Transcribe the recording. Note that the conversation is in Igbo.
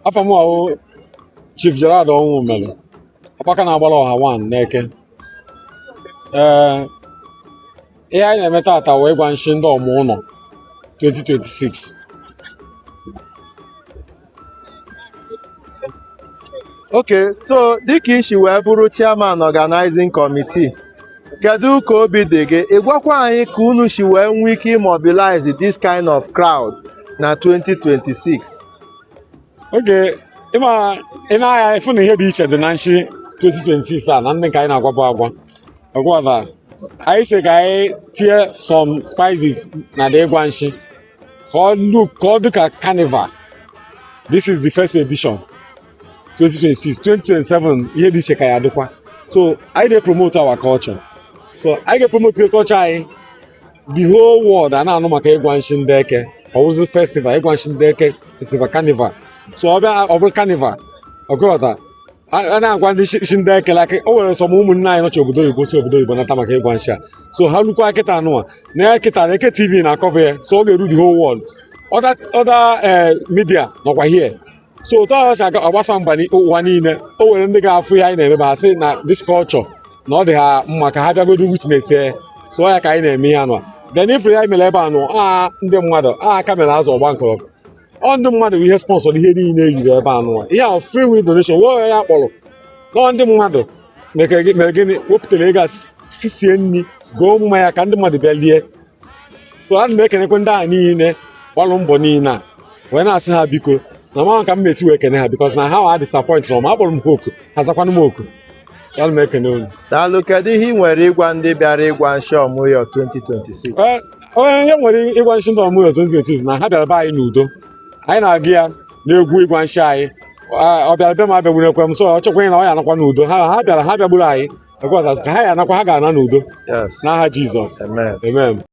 Afọ m ahụ Chief Gerald Onwumelu, Akpaka na-agbara ọha 1 n'Eke. Ihe anyị na-eme taata wee gwa nshi ndị ọmụ ụlọ 2026. Okay, so dịka isi wee bụrụ chairman organizing committee, kedu ka obi dị gị ịgwakwa anyị ka unu si wee nwee ike immobilize this kind of crowd na 2026? Oge ị na-anya ịfụ na ihe dị iche dị na Nshi 2026 a na ndị nke anyị na-agwabụ agwada anyị si ka anyị tie some spices na the Igwa Nshi ka ọ dị ka carnival. This is the first edition 2026. 2027 ihe dị iche ka ya dịkwa, so anyị dey-promote our culture, so anyị ga-promote culture anyị the whole world a na-anụ maka Igwa Nshi ndị Eke. Ọ wụzi festival Igwa Nshi ndị Eke festival carnival, so ọ bụrụ carnival ọgụghọta a na-agwa ndị isi ndị Eke like o nwere sọm ụmụnne anyị nọchi obodo oyibo si obodo oyibo nata maka Igwa Nshi a, so ha lukwa kịta anụnwa na kịta na Eke TV na-akọva ya, so ọ ga-eru the whole world. Other media nọkwa here, so ụtọ ọchị agbasa mba ụwa niile. O nwere ndị ga-afụ ya anyị na-eme ha sị na this culture na ọ dị ha mma ka ha bịagodo witness ya, so ya ka anyị na-eme ihe anụ. Then ifere ya mere ebe anụ ndị mmadụ kamera azụ ọgba nkọrọ ndị mmadụ bụ ihe sponsor ihe niile eyiri ebe anụ ihe ahụ free will donation wee ya kpọrọ nọ ndị mmadụ mere gịnị wepụtara ego sisie nri goo mmanya ka ndị mmadụ bịa lie. So ana m ekenekwe ndị a niile gbalụ mbọ niile a wee na-asị ha biko na ma ka m na-esi wee kene ha because na ha wa disappoint na ma akpọrọ m ha oku ha zakwanụ m oku, so ana m ekene unu. Daalụ, kedu ihe ị nwere ịgwa ndị bịara Igwa Nshi ọmụyọ 2026? Onye ihe nwere Igwa Nshi ndị ọmụyọ 2026 na ha bịara be anyị n'udo. Anyị na-agụ ya n'egwu Igwa Nshi anyị, ọ bịara be m abịagburu ekwe m, so ọ chọkwa na ọ ya anakwa n'udo. Ha bịara ha bịagburu anyị ka ha ya anakwa, ha ga-ana n'udo n'aha Jizọs. Amen.